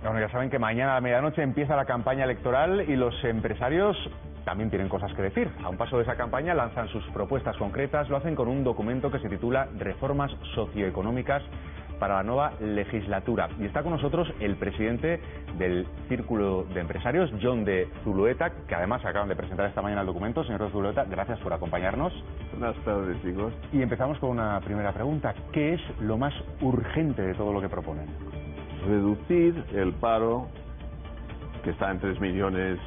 Bueno, ya saben que mañana a medianoche empieza la campaña electoral y los empresarios también tienen cosas que decir. A un paso de esa campaña lanzan sus propuestas concretas, lo hacen con un documento que se titula Reformas Socioeconómicas para la nueva legislatura. Y está con nosotros el presidente del Círculo de Empresarios, Jon de Zulueta, que además acaban de presentar esta mañana el documento. Señor de Zulueta, gracias por acompañarnos. Buenas tardes, chicos. Y empezamos con una primera pregunta. ¿Qué es lo más urgente de todo lo que proponen? Reducir el paro, que está en 3 millones,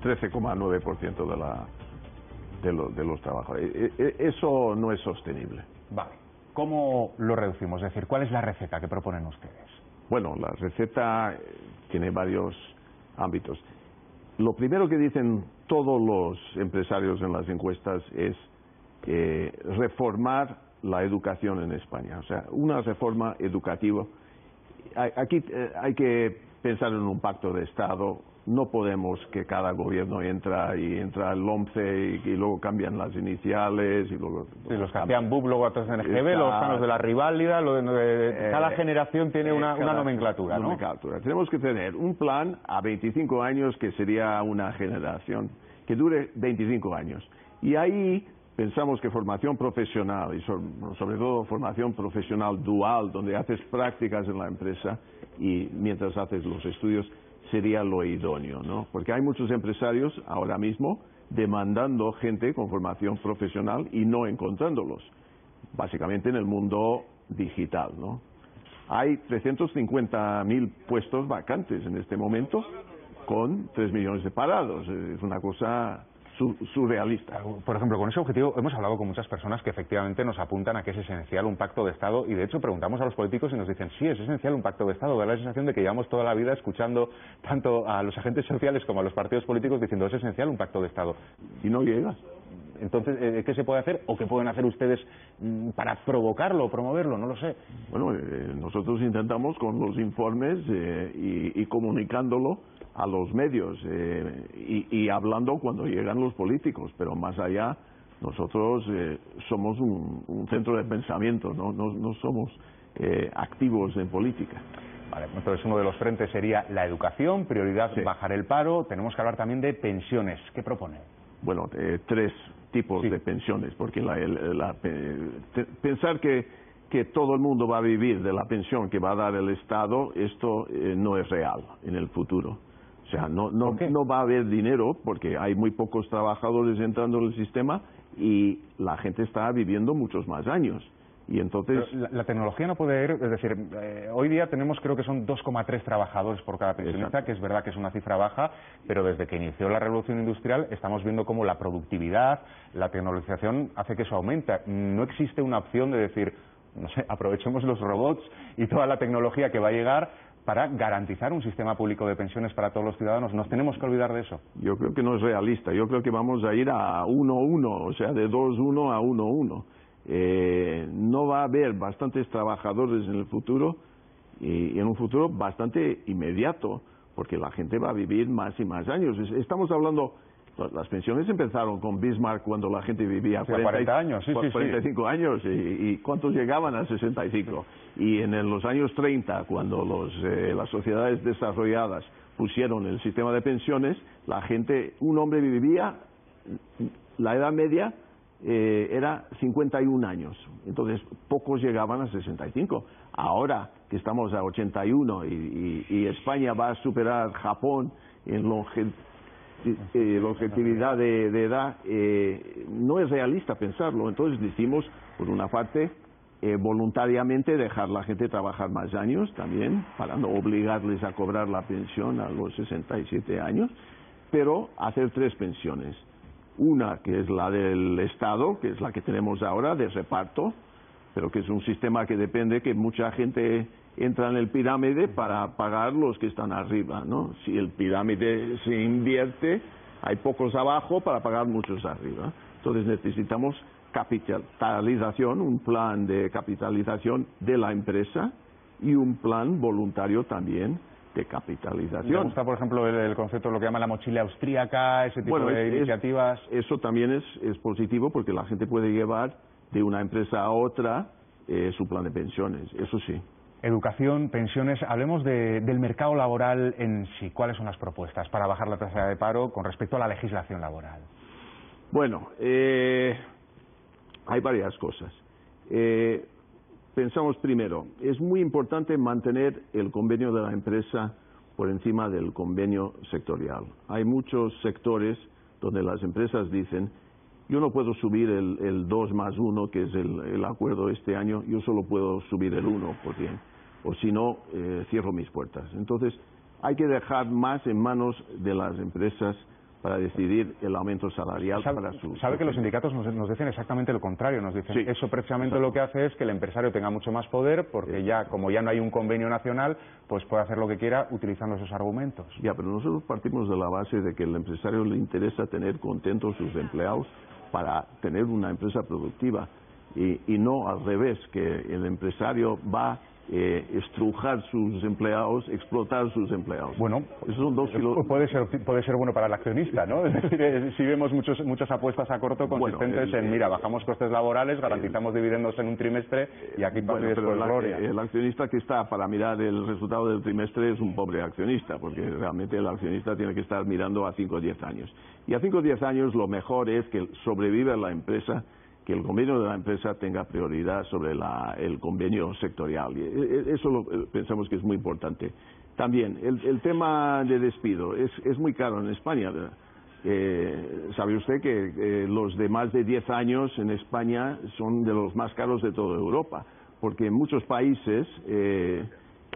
13,9% de los trabajadores. Eso no es sostenible. Vale. ¿Cómo lo reducimos? Es decir, ¿cuál es la receta que proponen ustedes? Bueno, la receta tiene varios ámbitos. Lo primero que dicen todos los empresarios en las encuestas es reformar la educación en España. O sea, una reforma educativa. Aquí hay que pensar en un pacto de Estado. No podemos que cada gobierno entra el 11 y luego cambian las iniciales y luego... Sí, los que hacían BUP, luego otros de NGB, los de la riválida, cada generación tiene una nomenclatura, ¿no? Tenemos que tener un plan a 25 años que sería una generación que dure 25 años. Y ahí pensamos que formación profesional y sobre todo formación profesional dual, donde haces prácticas en la empresa y mientras haces los estudios, sería lo idóneo, ¿no? Porque hay muchos empresarios ahora mismo demandando gente con formación profesional y no encontrándolos, básicamente en el mundo digital, ¿no? Hay 350.000 puestos vacantes en este momento con 3 millones de parados. Es una cosa surrealista. Por ejemplo, con ese objetivo hemos hablado con muchas personas que efectivamente nos apuntan a que es esencial un pacto de Estado y de hecho preguntamos a los políticos y nos dicen sí, es esencial un pacto de Estado. Da la sensación de que llevamos toda la vida escuchando tanto a los agentes sociales como a los partidos políticos diciendo es esencial un pacto de Estado. Y no llega. Entonces, ¿qué se puede hacer o qué pueden hacer ustedes para provocarlo o promoverlo? No lo sé. Bueno, nosotros intentamos con los informes y comunicándolo a los medios y hablando cuando llegan los políticos, pero más allá nosotros somos un centro de pensamiento, no somos activos en política. Vale, entonces uno de los frentes sería la educación, prioridad bajar el paro. Tenemos que hablar también de pensiones. ¿Qué propone? Bueno, 3 tipos de pensiones, porque pensar que todo el mundo va a vivir de la pensión que va a dar el Estado, esto no es real en el futuro. O sea, no va a haber dinero porque hay muy pocos trabajadores entrando en el sistema y la gente está viviendo muchos más años. Y entonces la tecnología no puede ir, es decir, hoy día tenemos creo que son 2,3 trabajadores por cada pensionista. Exacto. Que es verdad que es una cifra baja, pero desde que inició la revolución industrial estamos viendo cómo la productividad, la tecnologización hace que eso aumenta. No existe una opción de decir, no sé, aprovechemos los robots y toda la tecnología que va a llegar para garantizar un sistema público de pensiones para todos los ciudadanos. ¿Nos tenemos que olvidar de eso? Yo creo que no es realista. Yo creo que vamos a ir a 1-1, o sea, de 2-1 a 1-1. No va a haber bastantes trabajadores en el futuro y en un futuro bastante inmediato, porque la gente va a vivir más y más años. Estamos hablando, las pensiones empezaron con Bismarck cuando la gente vivía 40 años, 45 años y ¿cuántos llegaban a 65? Y en los años 30, cuando las sociedades desarrolladas pusieron el sistema de pensiones, la gente, un hombre vivía, la edad media era 51 años, entonces pocos llegaban a 65. Ahora que estamos a 81 y España va a superar Japón en longevidad de edad, no es realista pensarlo. Entonces decimos, por una parte, voluntariamente dejar la gente trabajar más años también, para no obligarles a cobrar la pensión a los 67 años, pero hacer 3 pensiones. Una que es la del Estado, que es la que tenemos ahora, de reparto, pero que es un sistema que depende que mucha gente entra en el pirámide para pagar los que están arriba, ¿no? Si el pirámide se invierte, hay pocos abajo para pagar muchos arriba. Entonces necesitamos capitalización, un plan de capitalización de la empresa y un plan voluntario también de capitalización. ¿Me gusta, por ejemplo, el concepto de lo que llama la mochila austríaca, ese tipo de iniciativas? Eso también es positivo porque la gente puede llevar de una empresa a otra su plan de pensiones, eso sí. Educación, pensiones, hablemos del mercado laboral en sí. ¿Cuáles son las propuestas para bajar la tasa de paro con respecto a la legislación laboral? Bueno, hay varias cosas. Pensamos primero, es muy importante mantener el convenio de la empresa por encima del convenio sectorial. Hay muchos sectores donde las empresas dicen, yo no puedo subir el 2+1, que es el acuerdo este año, yo solo puedo subir el 1%, o si no, cierro mis puertas. Entonces, hay que dejar más en manos de las empresas para decidir el aumento salarial para sus... Sabe que los sindicatos nos dicen exactamente lo contrario, nos dicen sí, eso precisamente lo que hace es que el empresario tenga mucho más poder porque ya, como ya no hay un convenio nacional, pues puede hacer lo que quiera utilizando esos argumentos. Ya, pero nosotros partimos de la base de que al empresario le interesa tener contentos sus empleados para tener una empresa productiva y no al revés, que el empresario va estrujar sus empleados, explotar sus empleados. Bueno, esos son dos puede ser bueno para el accionista, ¿no? Es decir, si vemos muchas apuestas a corto consistentes en, mira, bajamos costes laborales, garantizamos dividendos en un trimestre y aquí pasa después gloria. El accionista que está para mirar el resultado del trimestre es un pobre accionista, porque realmente el accionista tiene que estar mirando a 5 o 10 años. Y a 5 o 10 años lo mejor es que sobreviva la empresa, que el convenio de la empresa tenga prioridad sobre el convenio sectorial. Eso pensamos que es muy importante. También, el tema de despido es muy caro en España. ¿Sabe usted que los de más de 10 años en España son de los más caros de toda Europa? Porque en muchos países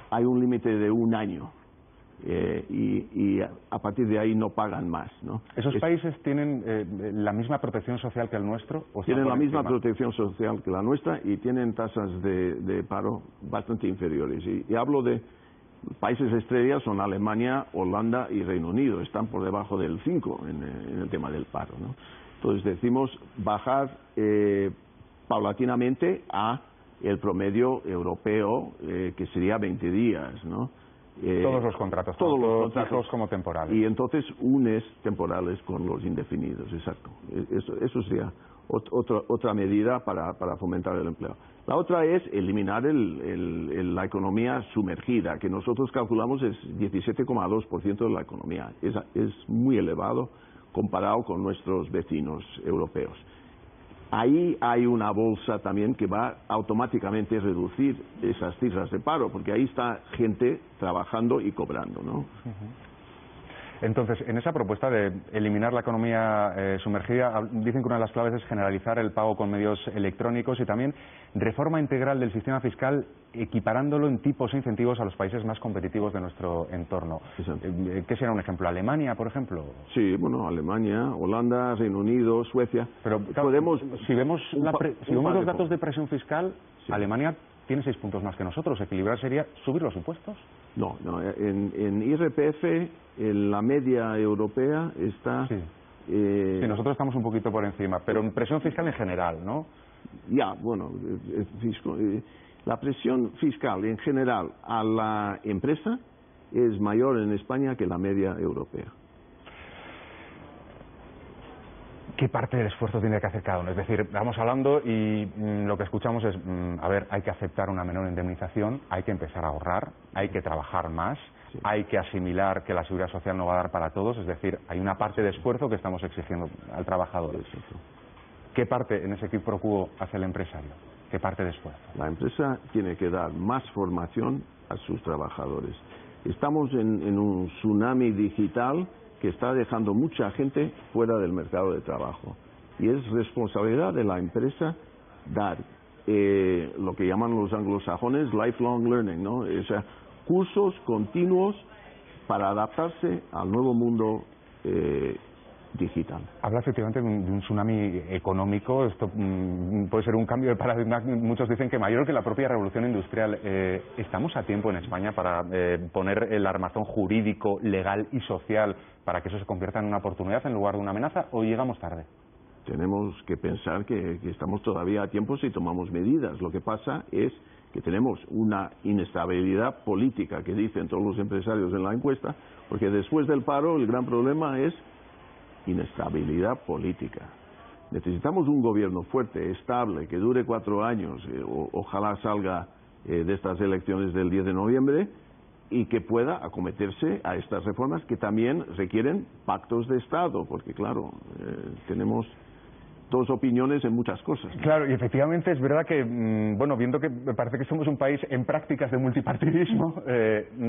hay un límite de 1 año. Y a partir de ahí no pagan más, ¿no? ¿Esos países tienen la misma protección social que el nuestro? ¿O tienen la misma protección social que la nuestra y tienen tasas de paro bastante inferiores. Y hablo de países estrellas, son Alemania, Holanda y Reino Unido. Están por debajo del 5 en el tema del paro, ¿no? Entonces decimos bajar paulatinamente a el promedio europeo, que sería 20 días, ¿no? Todos los contratos, todos los contratos como temporales. Y entonces unes temporales con los indefinidos, exacto. Eso sería otra medida para fomentar el empleo. La otra es eliminar la economía sumergida, que nosotros calculamos es 17,2% de la economía. Es muy elevado comparado con nuestros vecinos europeos. Ahí hay una bolsa también que va automáticamente a reducir esas cifras de paro, porque ahí está gente trabajando y cobrando, ¿no? Entonces, en esa propuesta de eliminar la economía sumergida, dicen que una de las claves es generalizar el pago con medios electrónicos y también reforma integral del sistema fiscal, equiparándolo en tipos e incentivos a los países más competitivos de nuestro entorno. ¿Qué será un ejemplo? ¿Alemania, por ejemplo? Sí, bueno, Alemania, Holanda, Reino Unido, Suecia. Pero podemos, si vemos los datos de presión fiscal, sí. Alemania tiene 6 puntos más que nosotros. ¿Equilibrar sería subir los impuestos? No, en IRPF la media europea está... Sí. Sí, nosotros estamos un poquito por encima, pero en presión fiscal en general, ¿no? Ya, bueno, la presión fiscal en general a la empresa es mayor en España que la media europea. ¿Qué parte del esfuerzo tiene que hacer cada uno? Es decir, vamos hablando y lo que escuchamos es, a ver, hay que aceptar una menor indemnización, hay que empezar a ahorrar, hay que trabajar más, sí. Hay que asimilar que la seguridad social no va a dar para todos, es decir, hay una parte de esfuerzo que estamos exigiendo al trabajador. Sí. ¿Qué parte en ese quid pro quo hace el empresario? ¿Qué parte de esfuerzo? La empresa tiene que dar más formación a sus trabajadores. Estamos en un tsunami digital que está dejando mucha gente fuera del mercado de trabajo. Y es responsabilidad de la empresa dar lo que llaman los anglosajones lifelong learning, ¿no? O sea, cursos continuos para adaptarse al nuevo mundo digital. Habla efectivamente de un tsunami económico. Esto puede ser un cambio de paradigma. Muchos dicen que mayor que la propia revolución industrial. ¿Estamos a tiempo en España para poner el armazón jurídico, legal y social para que eso se convierta en una oportunidad en lugar de una amenaza, o llegamos tarde? Tenemos que pensar que estamos todavía a tiempo si tomamos medidas. Lo que pasa es que tenemos una inestabilidad política, que dicen todos los empresarios en la encuesta, porque después del paro el gran problema es inestabilidad política. Necesitamos un gobierno fuerte, estable, que dure 4 años, ojalá salga de estas elecciones del 10 de noviembre y que pueda acometerse a estas reformas que también requieren pactos de Estado, porque claro, tenemos dos opiniones en muchas cosas, ¿no? Claro, y efectivamente es verdad que, bueno, viendo que me parece que somos un país en prácticas de multipartidismo,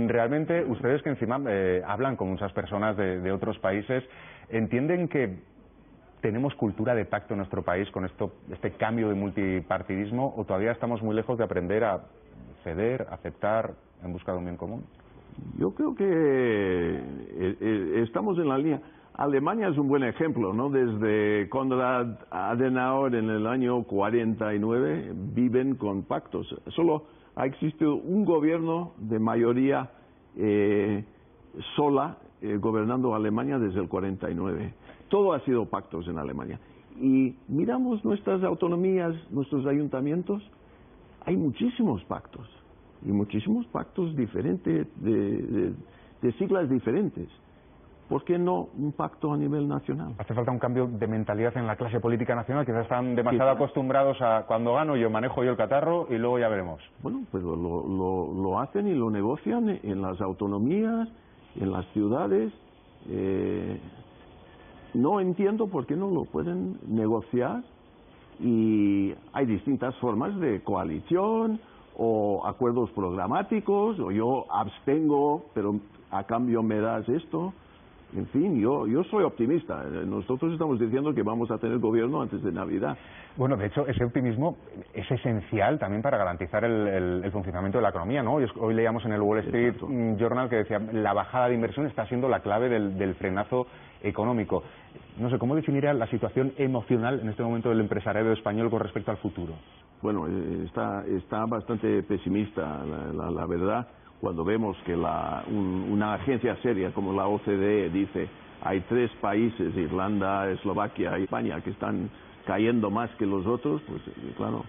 realmente ustedes que encima hablan con muchas personas de otros países, ¿entienden que tenemos cultura de pacto en nuestro país con este cambio de multipartidismo o todavía estamos muy lejos de aprender a ceder, aceptar en busca de un bien común? Yo creo que estamos en la línea. Alemania es un buen ejemplo, ¿no? Desde Konrad Adenauer en el año 49 viven con pactos. Solo ha existido un gobierno de mayoría sola gobernando Alemania desde el 49. Todo ha sido pactos en Alemania. Y miramos nuestras autonomías, nuestros ayuntamientos, hay muchísimos pactos. Y muchísimos pactos diferentes, de siglas diferentes. ¿Por qué no un pacto a nivel nacional? Hace falta un cambio de mentalidad en la clase política nacional, quizás están demasiado acostumbrados a cuando gano yo manejo yo el catarro y luego ya veremos. Bueno, pues lo hacen y lo negocian en las autonomías, en las ciudades. No entiendo por qué no lo pueden negociar y hay distintas formas de coalición o acuerdos programáticos o yo abstengo pero a cambio me das esto. En fin, yo soy optimista. Nosotros estamos diciendo que vamos a tener gobierno antes de Navidad. Bueno, de hecho, ese optimismo es esencial también para garantizar el funcionamiento de la economía, ¿no? Hoy leíamos en el Wall Street Journal que decía la bajada de inversión está siendo la clave del frenazo económico. No sé, ¿cómo definiría la situación emocional en este momento del empresariado español con respecto al futuro? Bueno, está bastante pesimista, la verdad. Cuando vemos que una agencia seria como la OCDE dice hay 3 países, Irlanda, Eslovaquia y España, que están cayendo más que los otros, pues claro,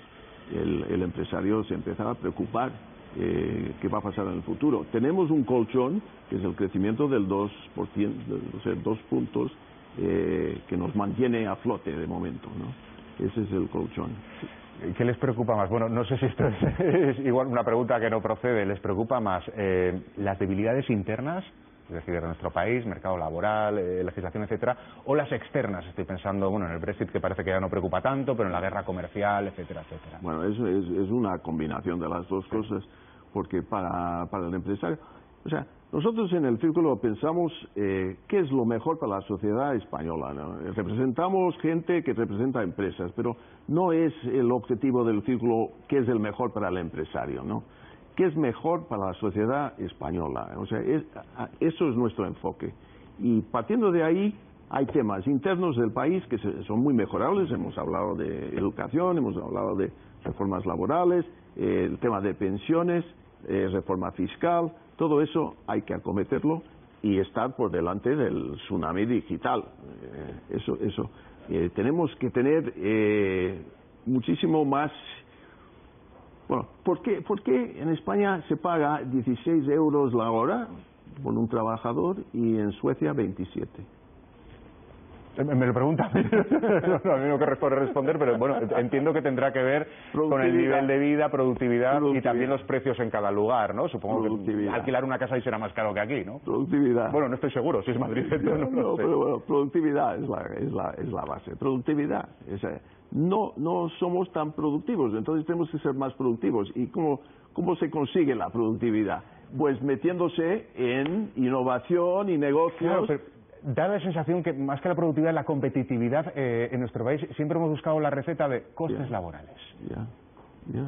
el empresario se empieza a preocupar qué va a pasar en el futuro. Tenemos un colchón, que es el crecimiento del 2%, o sea, 2 puntos, que nos mantiene a flote de momento, ¿no? Ese es el colchón. ¿Qué les preocupa más? Bueno, no sé si esto es igual una pregunta que no procede. ¿Les preocupa más las debilidades internas, es decir, de nuestro país, mercado laboral, legislación, etcétera, o las externas? Estoy pensando, bueno, en el Brexit, que parece que ya no preocupa tanto, pero en la guerra comercial, etcétera, etcétera. Bueno, eso es una combinación de las dos cosas, porque para el empresario, o sea, nosotros en el Círculo pensamos qué es lo mejor para la sociedad española, ¿no? Representamos gente que representa empresas, pero no es el objetivo del Círculo qué es el mejor para el empresario, ¿no? ¿Qué es mejor para la sociedad española? O sea, eso es nuestro enfoque. Y partiendo de ahí, hay temas internos del país que son muy mejorables. Hemos hablado de educación, hemos hablado de reformas laborales, el tema de pensiones, reforma fiscal. Todo eso hay que acometerlo y estar por delante del tsunami digital. Tenemos que tener muchísimo más. Bueno, ¿por qué en España se paga 16 euros la hora por un trabajador y en Suecia 27? Me lo pregunta a mí, no, a mí no corresponde responder, pero bueno, entiendo que tendrá que ver con el nivel de vida, productividad y también los precios en cada lugar, ¿no? Supongo que alquilar una casa ahí será más caro que aquí, ¿no? Productividad. Bueno, no estoy seguro, si es Madrid. No, pero bueno, productividad es la base. Productividad. No somos tan productivos, entonces tenemos que ser más productivos. ¿Y cómo se consigue la productividad? Pues metiéndose en innovación y negocios. Claro, da la sensación que más que la productividad, la competitividad en nuestro país, siempre hemos buscado la receta de costes laborales.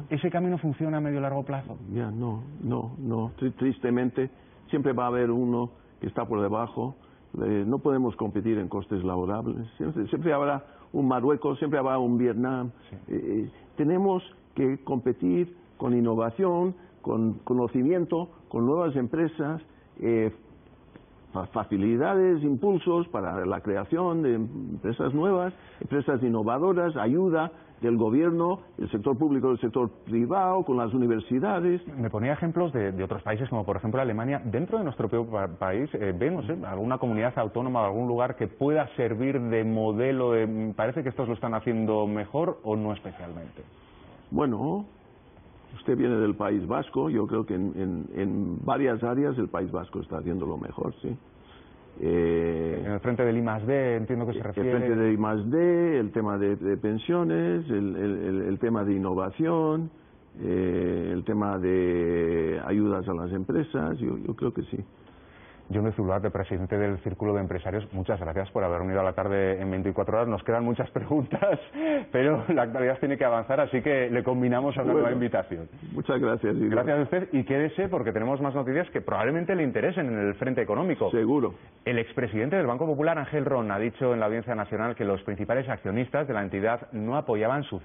¿Ese camino funciona a medio y largo plazo? No. Tristemente, siempre va a haber uno que está por debajo. No podemos competir en costes laborables. Siempre habrá un Marruecos, siempre habrá un Vietnam. Tenemos que competir con innovación, con conocimiento, con nuevas empresas, facilidades, impulsos para la creación de empresas nuevas, empresas innovadoras, ayuda del gobierno, el sector público, el sector privado, con las universidades. Me ponía ejemplos de otros países, como por ejemplo Alemania. Dentro de nuestro propio país, vemos alguna comunidad autónoma, algún lugar que pueda servir de modelo. ¿Parece que estos lo están haciendo mejor o no especialmente? Bueno, Usted viene del País Vasco, yo creo que en varias áreas el País Vasco está haciendo lo mejor, sí. En el frente del I+D, entiendo que se refiere. El frente del I+D, el tema de pensiones, el tema de innovación, el tema de ayudas a las empresas, yo creo que sí. John de Zuluaga, presidente del Círculo de Empresarios, muchas gracias por haber venido a la tarde en 24 horas. Nos quedan muchas preguntas, pero la actualidad tiene que avanzar, así que le combinamos a una nueva invitación. Muchas gracias. Igor. Gracias a usted, y quédese porque tenemos más noticias que probablemente le interesen en el frente económico. Seguro. El expresidente del Banco Popular, Ángel Ron, ha dicho en la Audiencia Nacional que los principales accionistas de la entidad no apoyaban su